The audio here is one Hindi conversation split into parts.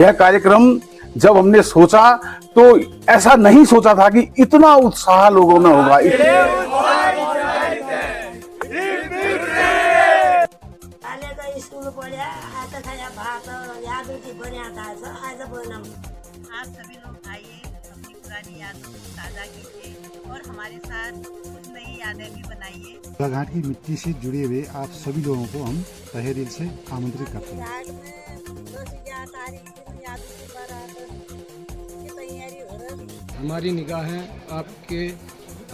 यह कार्यक्रम जब हमने सोचा तो ऐसा नहीं सोचा था कि इतना उत्साह लोगों में होगा। आप सभी लोग आइए, अपनी पुरानी यादों को ताज़ा कीजिए और हमारे साथ कुछ नई यादें भी बनाइए। झूलाघाट की मिट्टी से जुड़े हुए आप सभी लोगों को हम तहे दिल से आमंत्रित करते हैं। हमारी निगाहें आपके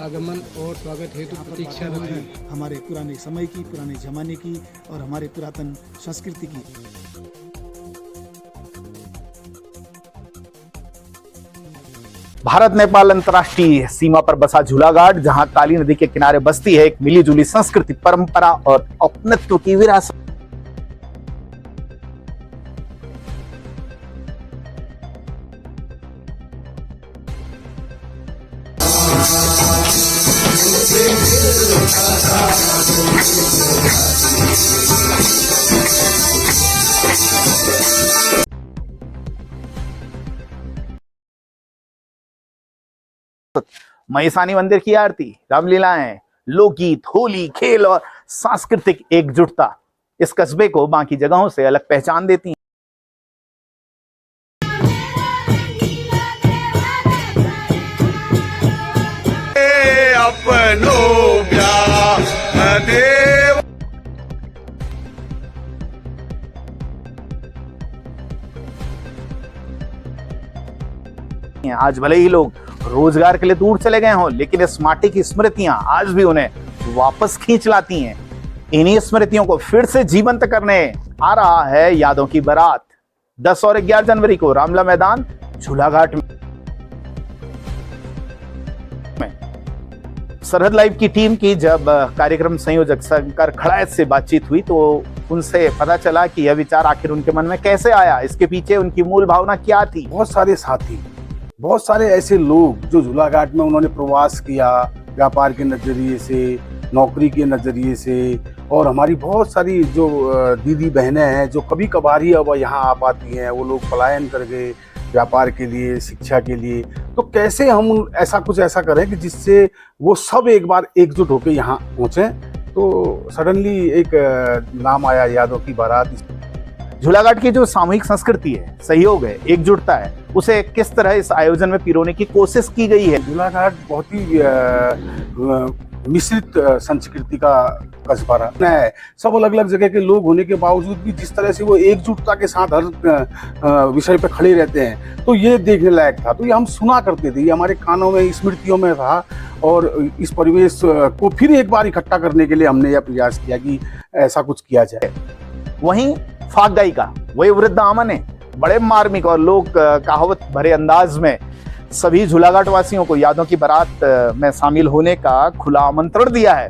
आगमन और स्वागत हेतु प्रतीक्षारत हैं। हमारे पुराने समय की, पुराने जमाने की और हमारे पुरातन संस्कृति की। भारत नेपाल अंतर्राष्ट्रीय सीमा पर बसा झूलाघाट, जहां काली नदी के किनारे बसती है एक मिलीजुली संस्कृति, परंपरा और अपनत्व की विरासत। महिसानी मंदिर की आरती, रामलीलाएं, लोकगीत, होली, खेल और सांस्कृतिक एकजुटता इस कस्बे को बाकी जगहों से अलग पहचान देती हैं। आज भले ही लोग रोजगार के लिए दूर चले गए हों, लेकिन इस माटी की स्मृतियां आज भी उन्हें वापस खींच लाती हैं। इन्हीं स्मृतियों को फिर से जीवंत करने आ रहा है यादों की बारात। 10 और 11 जनवरी को रामला मैदान झूलाघाट में। सरहद लाइव की टीम की जब कार्यक्रम संयोजक शंकर खड़ायत से बातचीत हुई तो उनसे पता चला कि यह विचार आखिर उनके मन में कैसे आया, इसके पीछे उनकी मूल भावना क्या थी। बहुत सारे साथी, बहुत सारे ऐसे लोग जो झूलाघाट में उन्होंने प्रवास किया, व्यापार के नजरिए से, नौकरी के नजरिए से, और हमारी बहुत सारी जो दीदी बहनें हैं जो कभी कभार ही अब यहाँ आ पाती हैं, वो लोग पलायन कर गए व्यापार के लिए, शिक्षा के लिए। तो कैसे हम ऐसा कुछ ऐसा करें कि जिससे वो सब एक बार एकजुट होकर यहाँ पहुँचे। तो सडनली एक नाम आया, यादों की बारात। झूलाघाट की जो सामूहिक संस्कृति है, सहयोग है, एकजुटता है, उसे किस तरह इस आयोजन में पिरोने की कोशिश की गई है। झूलाघाट बहुत ही मिश्रित संस्कृति का कस्बा रहा है। सब अलग अलग जगह के लोग होने के बावजूद भी जिस तरह से वो एकजुटता के साथ हर विषय पे खड़े रहते हैं, तो ये देखने लायक था। तो ये हम सुना करते थे, ये हमारे कानों में, स्मृतियों में था, और इस परिवेश को फिर एक बार इकट्ठा करने के लिए हमने यह प्रयास किया कि ऐसा कुछ किया जाए। वहीं फाग गायिका, वही वृद्ध आमन ने बड़े मार्मिक और लोक कहावत भरे अंदाज में सभी झूलाघाट वासियों को यादों की बारात में शामिल होने का खुला आमंत्रण दिया है।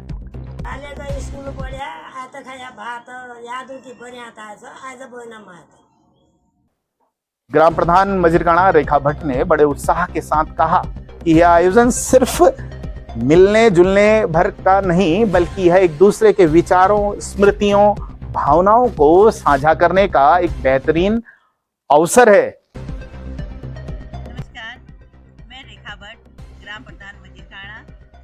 ग्राम प्रधान मजिरकाणा रेखा भट्ट ने बड़े उत्साह के साथ कहा कि यह आयोजन सिर्फ मिलने जुलने भर का नहीं, बल्कि यह एक दूसरे के विचारों, स्मृतियों, भावनाओं को साझा करने का एक बेहतरीन अवसर है। नमस्कार, मैं रेखा भट्ट, ग्राम प्रधान मजिरकाणा,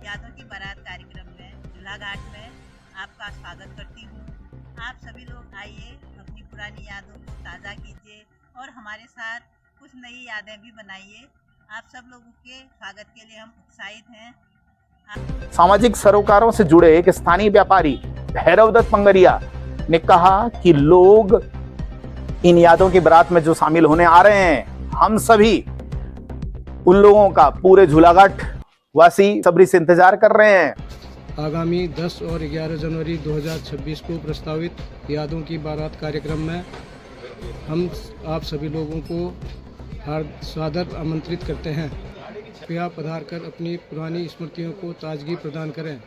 यादों की बारात कार्यक्रम में झूलाघाट में आपका स्वागत करती हूँ। आप सभी लोग आइए, अपनी पुरानी यादों को ताज़ा कीजिए और हमारे साथ कुछ नई यादें भी बनाइए। आप सब लोगों के स्वागत के लिए हम उत्साहित हैं। सामाजिक सरोकारों से जुड़े एक स्थानीय व्यापारी भैरवदत्त पंगरिया ने कहा कि लोग इन यादों की बारात में जो शामिल होने आ रहे हैं, हम सभी उन लोगों का पूरे झूलाघाट वासी सब्री से इंतजार कर रहे हैं। आगामी 10 और 11 जनवरी 2026 को प्रस्तावित यादों की बारात कार्यक्रम में हम आप सभी लोगों को हार्दिक सादर आमंत्रित करते हैं। कृपया पधार कर अपनी पुरानी स्मृतियों को ताजगी प्रदान करें।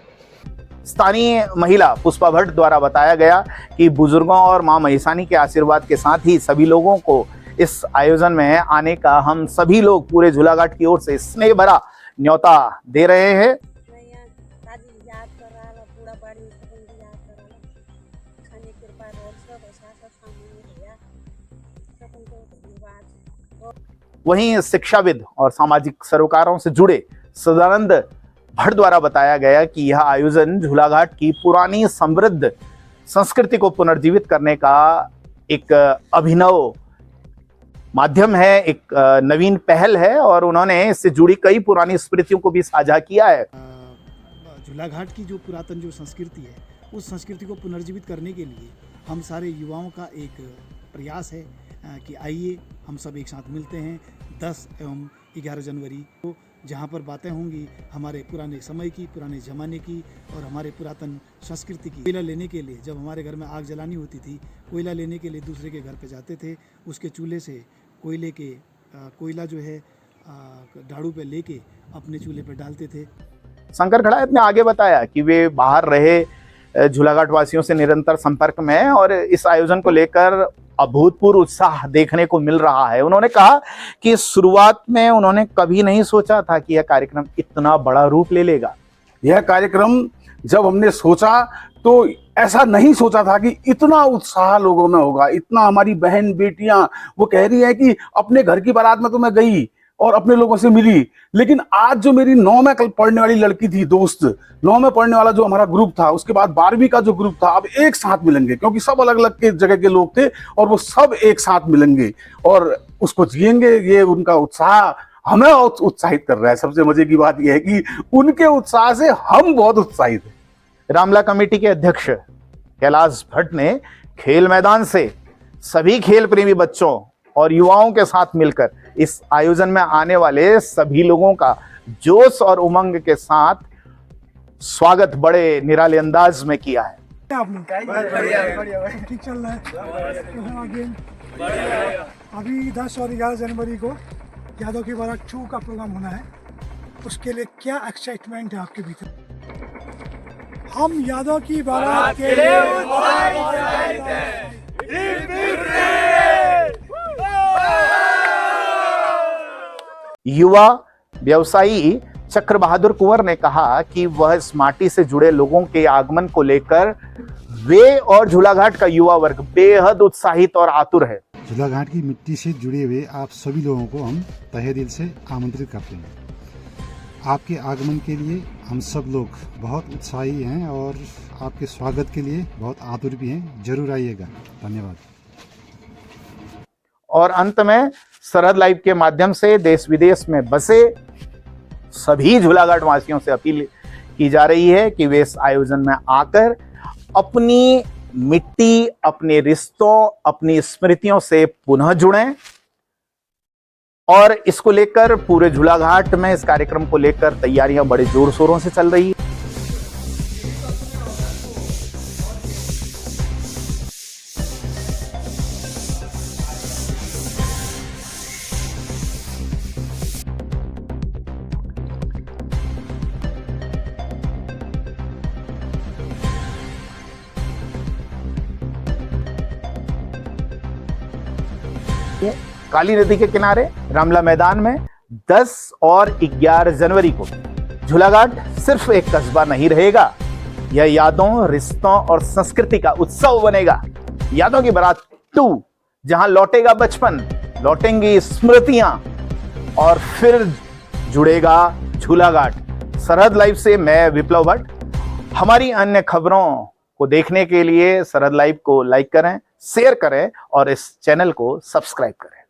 स्थानीय महिला पुष्पा भट्ट द्वारा बताया गया कि बुजुर्गों और मां महिसानी के आशीर्वाद के साथ ही सभी लोगों को इस आयोजन में आने का हम सभी लोग पूरे झूलाघाट की ओर से स्नेह भरा न्योता दे रहे हैं। कृपा रहन्छ, साथ साथ सामने भैया सबको धन्यवाद। वहीं शिक्षाविद और सामाजिक सरोकारों से जुड़े सदानंद भट्ट द्वारा बताया गया कि यह आयोजन झूलाघाट की पुरानी समृद्ध संस्कृति को पुनर्जीवित करने का एक अभिनव माध्यम है, एक नवीन पहल है और उन्होंने इससे जुड़ी कई पुरानी स्मृतियों को भी साझा किया है। झूलाघाट की जो पुरातन जो संस्कृति है, उस संस्कृति को पुनर्जीवित करने के लिए हम सारे युवाओं का एक प्रयास है कि आइए हम सब एक साथ मिलते हैं 10 एवं 11 जनवरी को, जहाँ पर बातें होंगी हमारे पुराने समय की, पुराने ज़माने की और हमारे पुरातन संस्कृति की। कोयला लेने के लिए जब हमारे घर में आग जलानी होती थी, कोयला लेने के लिए दूसरे के घर पे जाते थे, उसके चूल्हे से कोयला जो है झाड़ू पे लेके अपने चूल्हे पे डालते थे। शंकर खड़ायत ने आगे बताया कि वे बाहर रहे झूलाघाट वासियों से निरंतर संपर्क में हैं और इस आयोजन को लेकर अभूतपूर्व उत्साह देखने को मिल रहा है। उन्होंने कहा कि शुरुआत में उन्होंने कभी नहीं सोचा था कि यह कार्यक्रम इतना बड़ा रूप ले लेगा। यह कार्यक्रम जब हमने सोचा तो ऐसा नहीं सोचा था कि इतना उत्साह लोगों में होगा, इतना। हमारी बहन बेटियां वो कह रही है कि अपने घर की बारात में तो मैं गई और अपने लोगों से मिली, लेकिन आज जो मेरी 9 में पढ़ने वाली लड़की थी, दोस्त 9 में पढ़ने वाला जो हमारा ग्रुप था, उसके बाद 12वीं का जो ग्रुप था, अब एक साथ मिलेंगे क्योंकि सब अलग अलग के जगह के लोग थे और वो सब एक साथ मिलेंगे और उसको जिएंगे। ये उनका उत्साह हमें उत्साहित कर रहा है। सबसे मजे की बात यह है कि उनके उत्साह से हम बहुत उत्साहित हैं। रामला कमेटी के अध्यक्ष कैलाश भट्ट ने खेल मैदान से सभी खेल प्रेमी बच्चों और युवाओं के साथ मिलकर इस आयोजन में आने वाले सभी लोगों का जोश और उमंग के साथ स्वागत बड़े निराले अंदाज में किया है। ठीक चल रहा है। अभी 10 और 11 जनवरी को यादव की बारात 2 का प्रोग्राम होना है। उसके लिए क्या एक्साइटमेंट है आपके भीतर? हम यादव की बारात के लिए युवा व्यवसायी चक्र बहादुर कुंवर ने कहा कि वह इस माटी से जुड़े लोगों के आगमन को लेकर वे और झूलाघाट का युवा वर्ग बेहद उत्साहित और आतुर है। झूलाघाट की मिट्टी से जुड़े हुए आप सभी लोगों को हम तहे दिल से आमंत्रित करते हैं। आपके आगमन के लिए हम सब लोग बहुत उत्साही हैं और आपके स्वागत के लिए बहुत आतुर भी हैं। जरूर आइएगा। धन्यवाद। और अंत में सरहद लाइव के माध्यम से देश विदेश में बसे सभी झूलाघाट वासियों से अपील की जा रही है कि वे इस आयोजन में आकर अपनी मिट्टी, अपने रिश्तों, अपनी स्मृतियों से पुनः जुड़ें। और इसको लेकर पूरे झूलाघाट में इस कार्यक्रम को लेकर तैयारियां बड़े जोर शोरों से चल रही है। काली नदी के किनारे रामला मैदान में 10 और 11 जनवरी को झूलाघाट सिर्फ एक कस्बा नहीं रहेगा, यह यादों, रिश्तों और संस्कृति का उत्सव बनेगा। यादों की बारात 2, जहां लौटेगा बचपन, लौटेंगी स्मृतियां और फिर जुड़ेगा झूलाघाट। सरहद लाइव से मैं विप्लव भट्ट। हमारी अन्य खबरों को देखने के लिए सरहद लाइव को लाइक करें, शेयर करें और इस चैनल को सब्सक्राइब करें।